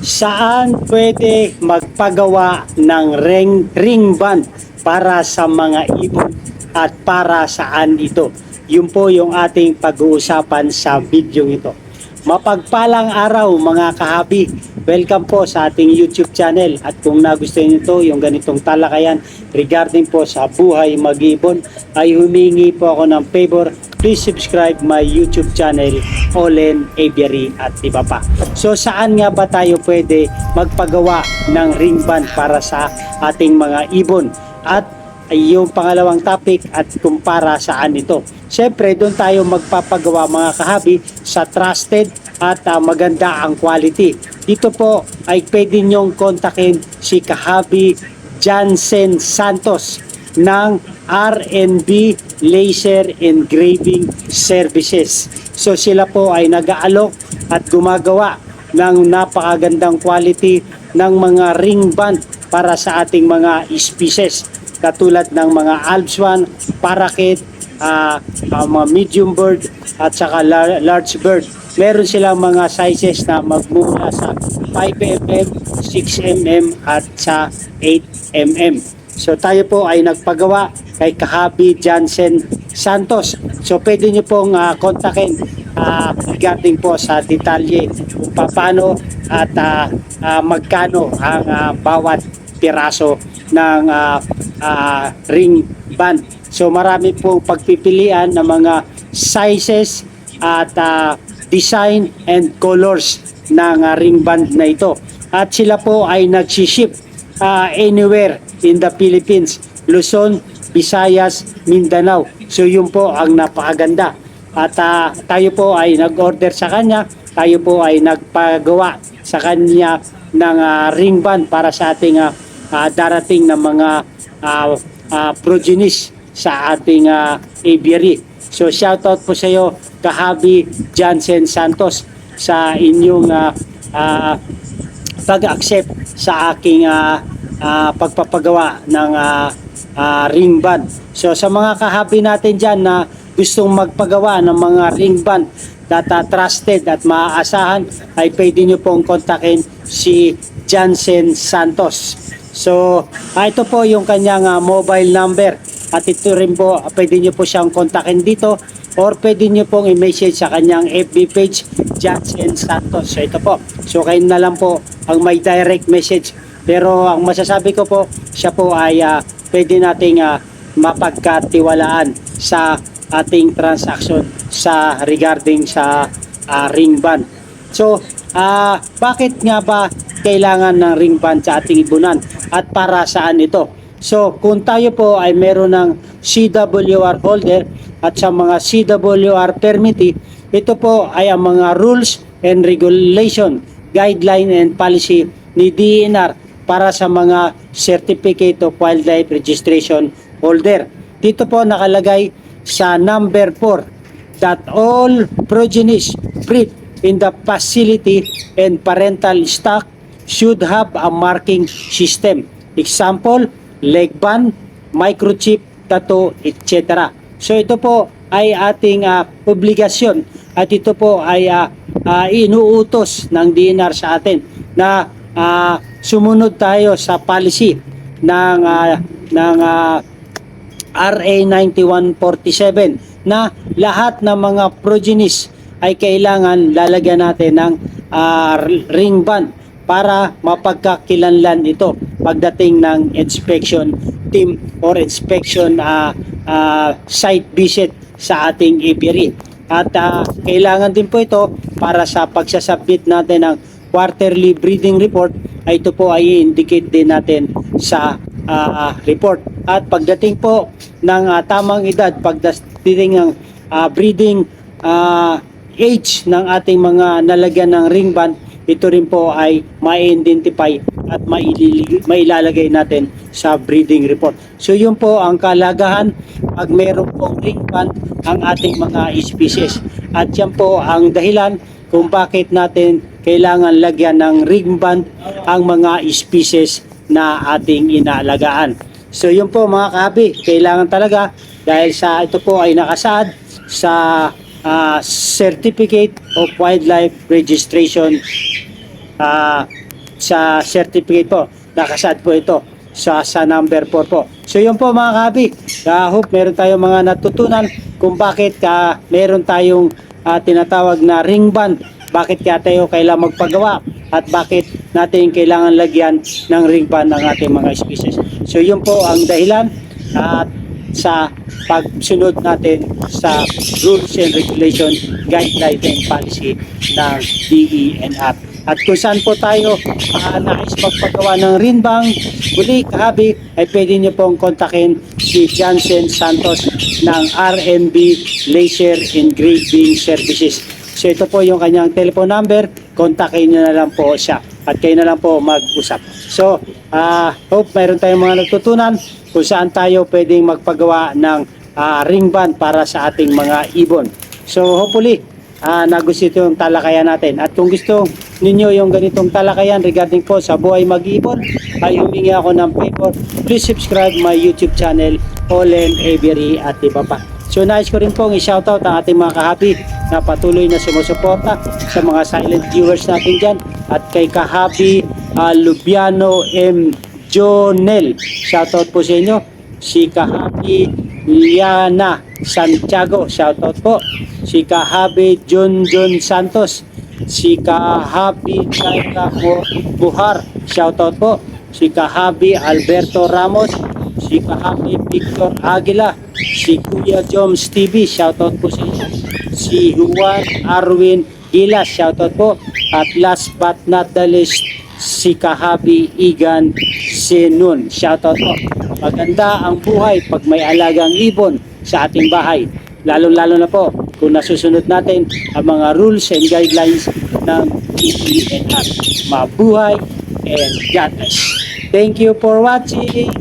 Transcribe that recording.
Saan pwede magpagawa ng ring band para sa mga ibon at para saan ito? Yun po yung ating pag-uusapan sa video ito. Mapagpalang araw mga kahabi. Welcome po sa ating YouTube channel. At kung nagustuhan niyo ito, yung ganitong talakayan regarding po sa buhay mag-ibon, ay humingi po ako ng favor. Please subscribe my YouTube channel, Olen Aviary at iba pa. So saan nga ba tayo pwede magpagawa ng ring band para sa ating mga ibon? At yung pangalawang topic at kung para saan ito. Siyempre doon tayo magpapagawa mga kahabi sa trusted at maganda ang quality. Dito po ay pwede nyong kontakin si Kahabi Jansen Santos ng R&B Laser Engraving Services. So sila po ay nag-aalok at gumagawa ng napakagandang quality ng mga ring band para sa ating mga species katulad ng mga Alps 1, parakeet, mga medium bird at saka large bird. Meron silang mga sizes na magmula sa 5mm, 6mm at sa 8mm. So tayo po ay nagpagawa kay Kahabi Jansen Santos. So pwede nyo pong kontakin regarding po sa detalye kung paano at magkano ang bawat piraso ng ring band. So marami pong pagpipilian ng mga sizes at design and colors ng ring band na ito. At sila po ay nagsiship anywhere in the Philippines, Luzon, Visayas, Mindanao. So yun po ang napakaganda. At tayo po ay nag-order sa kanya, tayo po ay nagpagawa sa kanya ng ring band para sa ating darating na mga progenies sa ating aviary. So shoutout po sa iyo Kahabi Jansen Santos sa inyong pag-accept sa aking pagpapagawa ng ring band. So sa mga kahabi natin dyan na gustong magpagawa ng mga ring band that trusted at maaasahan, ay pwede nyo pong kontakin si Jansen Santos. So ito po yung kanyang mobile number at ito rin po pwede nyo po siyang kontakin dito or pwede nyo pong i-message sa kanyang FB page Jansen Santos. So ito po, so kayo na lang po ang may direct message, pero ang masasabi ko po, siya po ay pwede nating mapagkatiwalaan sa ating transaction sa regarding sa ring band. So bakit nga ba kailangan ng ring band sa ating ibunan at para saan ito? So kung tayo po ay meron ng CWR holder at sa mga CWR permittee, ito po ay ang mga rules and regulation, guideline and policy ni DENR para sa mga Certificate of Wildlife Registration holder. Dito po nakalagay sa number 4 that all progenies bred in the facility and parental stock should have a marking system. Example, leg band, microchip, tattoo, etc. So ito po ay ating obligasyon at ito po ay inuutos ng DENR sa atin na sumunod tayo sa policy ng RA 9147 na lahat ng mga progenies ay kailangan lalagyan natin ng ring band para mapagkakilanlan ito pagdating ng inspection team or inspection site visit sa ating apiary. At kailangan din po ito para sa pagsasubmit natin ng quarterly breeding report, ay ito po ay indicate din natin sa report. At pagdating po ng tamang edad, pagdating ng breeding age ng ating mga nalagyan ng ring band, ito rin po ay ma-identify at mailalagay natin sa breeding report. So yun po ang kalagahan pag meron pong ring band ang ating mga species. At yan po ang dahilan kung bakit natin kailangan lagyan ng ring band ang mga species na ating inaalagaan. So yun po mga kahabi, kailangan talaga dahil sa ito po ay nakasaad sa Certificate of Wildlife Registration sa certificate po. Nakasad po ito sa number 4 po. So yun po mga kahabi. Hope meron tayong mga natutunan kung bakit meron tayong tinatawag na ring band. Bakit kaya tayo kailangan magpagawa at bakit natin kailangan lagyan ng ring band ng ating mga species. So yun po ang dahilan at sa pagsunod natin sa rules and regulation, guideline and policy ng DENR. At kung saan po tayo nais magpagawa ng ring band, muli kahabi ay pwede nyo pong kontakin si Jansen Santos ng RMB Laser Engraving Services. So ito po yung kanyang telephone number, kontakin nyo na lang po siya at kayo na lang po mag-usap. So hope mayroon tayong mga natutunan kung saan tayo pwedeng magpagawa ng ring band para sa ating mga ibon. So hopefully nagustuhan yung talakayan natin. At kung gusto ninyo yung ganitong talakayan regarding po sa buhay mag-ibon, ay humingi ako ng favor. Please subscribe my YouTube channel, Olen Avery at iba pa. So nais ko rin pong i-shoutout ang ating mga kahabi na patuloy na sumusuporta sa mga silent viewers natin dyan. At kay kahabi Lubiano M. Jonel, shoutout po sa inyo. Si kahabi Liana Santiago, shoutout po. Si kahabi John Santos, si kahabi Jaira Buhar, shoutout po. Si kahabi Alberto Ramos, si kahabi Victor Aguila, si Kuya Joms TV, shoutout po sa inyo. Si Juan Arwin Gilas, shoutout po. At last but not the least, si kahabi Igan Senun, shoutout po. Maganda ang buhay pag may alagang ibon sa ating bahay. Lalo-lalo na po kung nasusunod natin ang mga rules and guidelines ng DENR. Mabuhay and God bless. Thank you for watching.